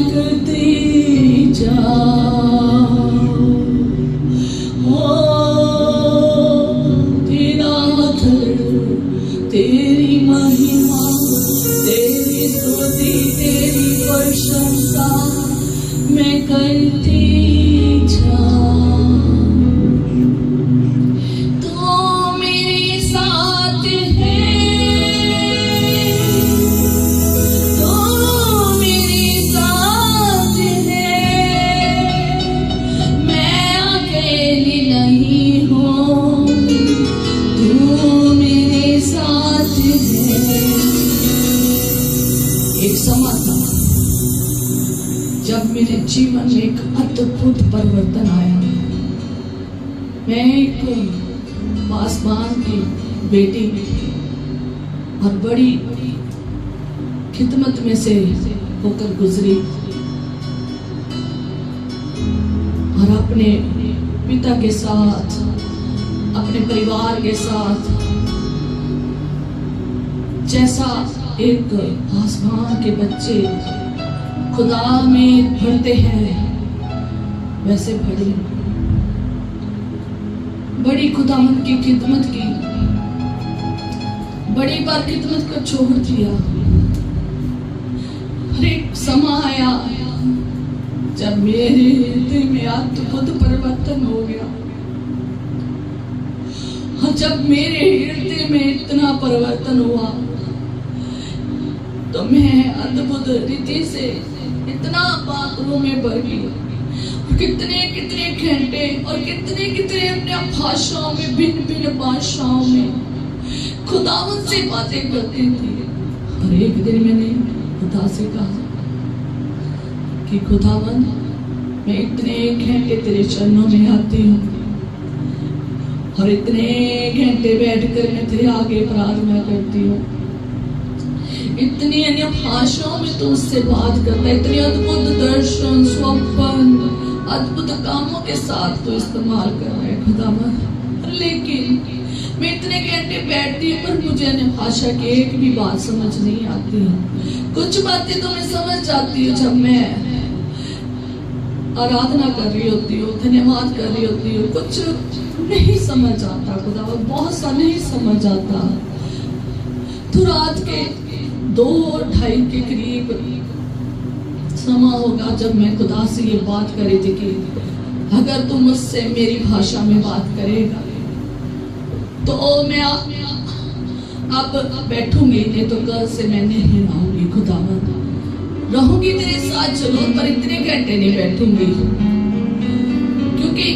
करते जाओ। तेरा आदर, तेरी महिमा, तेरी स्तुति, तेरी प्रशंसा मैं करती जाऊं। तू मेरे साथ है, तू मेरे साथ है, मैं अकेली नहीं हूँ, तू मेरे साथ है। एक समय था जब मेरे जीवन में एक अद्भुत परिवर्तन आया। मैं एक पासवान की बेटी और बड़ी खिदमत में से होकर गुजरी और अपने पिता के साथ, अपने परिवार के साथ जैसा एक पासवान के बच्चे खुदा में बढ़ते हैं वैसे बढ़ी। बड़ी खुदावंद की खिदमत की, बड़ी बार खिदमत को छोड़ दिया। और एक समय आया जब मेरे हृदय में अद्भुत परिवर्तन हो गया। और जब मेरे हृदय में इतना परिवर्तन हुआ तो मैं अद्भुत रीति से इतना बाथरूम में भर गई। कितने कितने घंटे और कितने कितने अपने भाषाओं में, भिन्न भिन्न भाषाओं में खुदावन से बातें करती थी। और एक दिन मैंने खुदा से कहा कि खुदावन, मैं इतने घंटे तेरे चरणों में आती हूँ और इतने घंटे बैठकर मैं तेरे आगे प्रार्थना करती हूँ। इतनी अन्य भाषाओं में तो उससे बात करता है, इतने अद्भुत दर्शन, स्वप्न, अद्भुत कामों के साथ तो इस्तेमाल कर रहा है खुदावन। लेकिन मैं इतने घंटे बैठती हूँ पर मुझे अन्य भाषा की एक भी बात समझ नहीं आती है। कुछ बातें तो मैं समझ जाती हूँ जब मैं आराधना कर रही होती हूँ, धन्यवाद कर रही होती हूँ। कुछ नहीं समझ आता खुदावन, बहुत सा नहीं समझ आता। तो रात के 2-2:30 के करीब समय होगा जब मैं खुदा से ये बात कर रही थी कि अगर तू मुझसे मेरी भाषा में बात करेगा तो मैं अब बैठूंगी, नहीं तो कल से मैं नहीं रहूंगी खुदावन। रहूंगी तेरे साथ जरूर पर इतने घंटे नहीं बैठूंगी, क्योंकि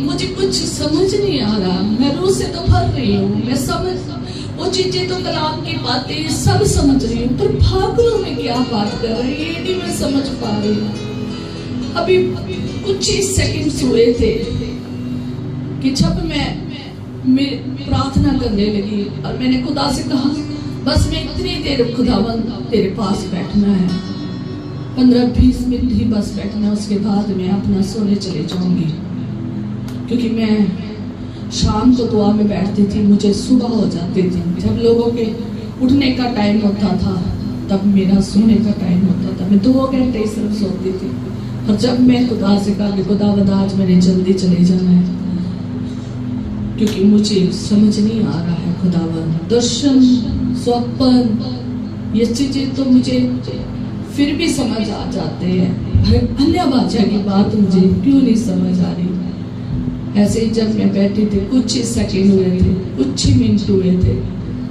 मुझे कुछ समझ नहीं आ रहा। मैं रूह से तो भर रही हूँ, मैं समझ वो चीजें तो कलाम की बातें सब समझ रही हूँ, पर भागलों में क्या बात कर रही है ये नहीं मैं समझ पा रही हूँ। अभी कुछ ही सेकंड्स हुए थे कि जब मैं प्रार्थना करने लगी और मैंने खुदा से कहा बस मैं इतनी देर खुदावंद तेरे पास बैठना है, 15-20 मिनट ही बस बैठना, उसके बाद मैं अपना सोने चले जाऊंगी। क्योंकि मैं शाम को दुआ में बैठती थी, मुझे सुबह हो जाती थी। जब लोगों के उठने का टाइम होता था तब मेरा सोने का टाइम होता था। मैं 2 घंटे ही सिर्फ सोती थी। और जब मैं खुदा से कहा कि खुदावंद आज मैंने जल्दी चले जाना है, क्योंकि मुझे समझ नहीं आ रहा है खुदावंद, दर्शन, स्वप्न, ये चीजें तो मुझे फिर भी समझ आ जाते हैं, अन्य भाषा की बात मुझे क्यों नहीं समझ आ रही। ऐसे ही जब मैं बैठी थी, कुछ ही सेकंड हुए थे, कुछ ही मिनट हुए थे,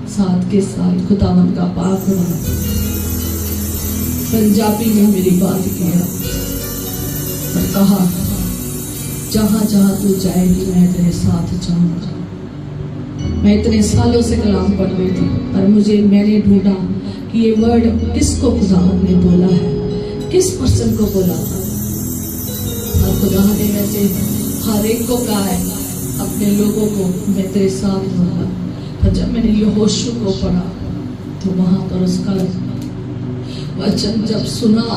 साथ के साथ खुदावंद का पाक पंजाबी में मेरी बात किया और कहा जहां जहां तू जाएगी मैं तेरे साथ जाऊंगा। मैं इतने सालों से कलाम पढ़ रही थी पर मैंने ढूंढा कि ये वर्ड किसको खुदावंद ने बोला है, किस पर्सन को बोला था। और खुदा ने वैसे हर एक को कहा है, अपने लोगों को मैं तेरे साथ रहूंगा। पर जब मैंने यहोशू को पढ़ा तो वहां पर उसका वचन जब सुना,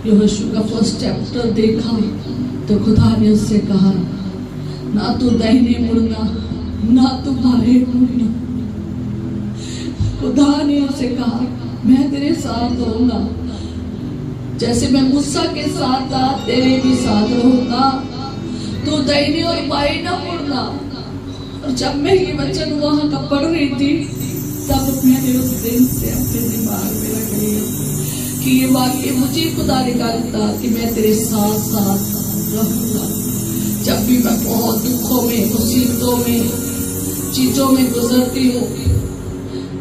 यहोशू का फर्स्ट चैप्टर देखा तो खुदा ने उससे कहा ना तू दाहिने मुड़ना ना तू बाएं मुड़ना। खुदा ने उससे कहा मैं तेरे साथ रहूंगा। जैसे मैं मूसा के साथ था तेरे भी साथ रहूंगा, तू दाहिने और बाएं न मुड़ना। और जब मैं ये वचन वहां का पढ़ रही थी तब मैंने उस दिन से अपने दिमाग में रख लिया कि ये वाक्य मुझे खुदा निकालता कि मैं तेरे साथ साथ रहूंगा। जब भी मैं बहुत दुखों में, मुसीबतों में, चीजों में गुजरती हूँ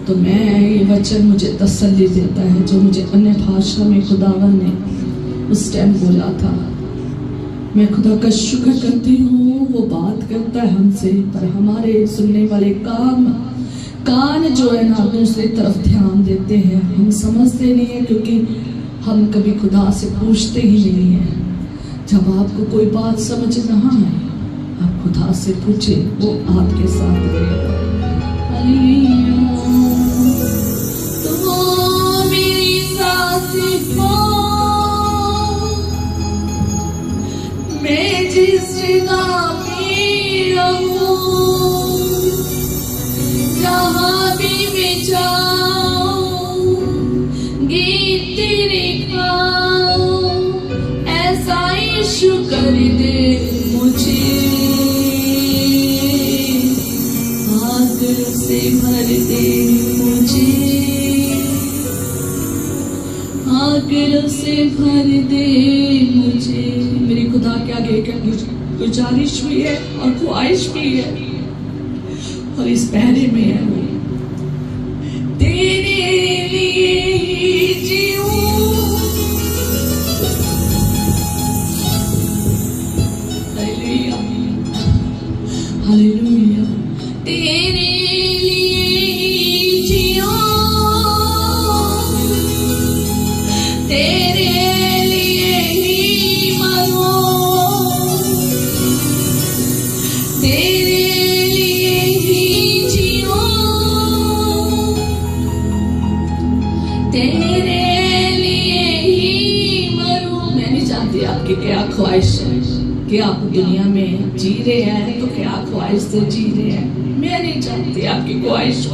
तो मैं ये वचन मुझे तसल्ली देता है जो मुझे अन्य भाषा में खुदावन ने उस टाइम बोला था। मैं खुदा का शुक्र करती हूँ, वो बात करता है हमसे, पर हमारे सुनने वाले कान जो है ना दूसरी तरफ ध्यान देते हैं। हम समझते नहीं है क्योंकि हम कभी खुदा से पूछते ही नहीं है। जब आपको कोई बात समझ ना आए आप खुदा से पूछे, वो आपके साथ रहेगा। तो मेरी साथी हो, मैं जिस जगह भी रहूं, जहाँ भी मैं जाऊं, गीत तेरे गाऊं, ऐसा यीशु कर दे मुझे, आदर से भर दे मुझे, आदर से भर दे मुझे। मेरी खुदा के आगे एक गुजारिश भी है और ख्वाहिश भी है और इस पहरे में है, तेरे लिए ही जीऊं। Hallelujah, hallelujah. तेरे लिए ही जीऊं, तेरे लिए ही मरूं, तेरे लिए ही जीऊं, तेरे लिए ही मरूं। मैं नहीं जानती आपकी क्या ख्वाहिश है कि आप दुनिया में जी रहे हैं तो क्या ख्वाहिश से जी रहे हैं। मैं नहीं जानती आपकी ख्वाहिश,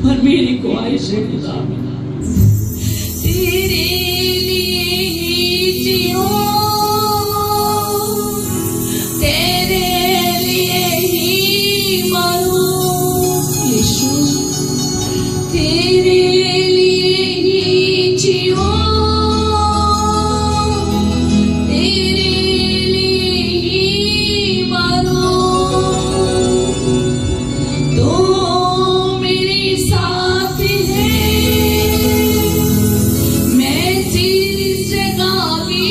पर मेरी ख्वाहिश है खुदा तेरे लिए ही जीऊं, तेरे लिए ही मरूं। यीशु तेरे लिए ही जीऊं, तेरे लिए ही मरूं। तो मेरे साथ है, मैं जिस जगह भी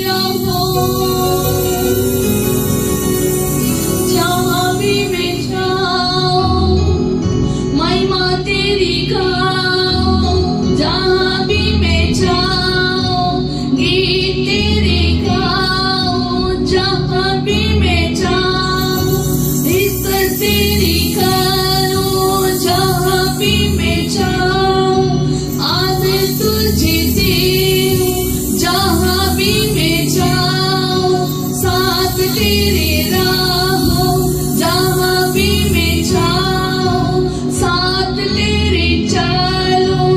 रहूं, जहाँ भी मैं जाऊं, महिमा तेरी गाऊं, जहाँ भी मैं जाऊं, गीत तेरे गाऊं, जहाँ भी मैं जाऊं, इज्जत तेरी करूं, जहाँ भी मैं जाऊं, आदर तुझे दूं, जहाँ भी मैं जाऊं, साथ तेरे रहूं, जहाँ भी मैं जाऊं, साथ तेरे चलूं,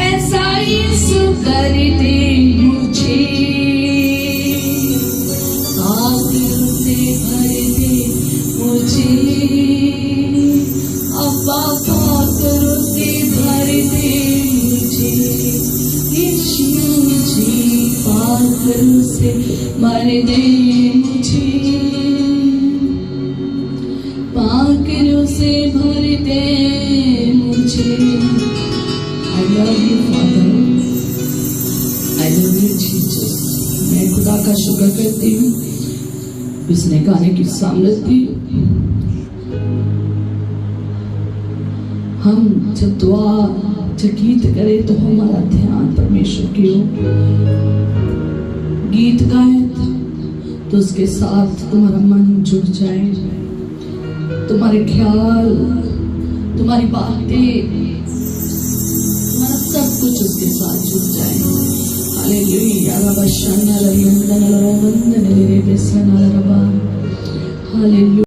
ऐसा यीशु कर दे मुझे, आदर से भर दे मुझे, अब्बा पाकरों से भर दे मुझे, यीशु जी पाकरों से भर दे मुझे, पाकरों से भर दे मुझे। I love you Father, I love you Jesus। मैं खुदा का शुक्र करती हूँ इसने गाने की सामर्थ्य। हम जब दुआ जब गीत करें तो हमारा ध्यान परमेश्वर की हो, गीत गाए तो उसके साथ तुम्हारा मन जुड़ जाए, तुम्हारे ख्याल, तुम्हारी बातें, तुम्हारा सब कुछ उसके साथ जुड़ जाए। हालेलुया, रबा शन्ना लरियंदन लरवंदन लेरे बेसना लरबा। हालेलुया।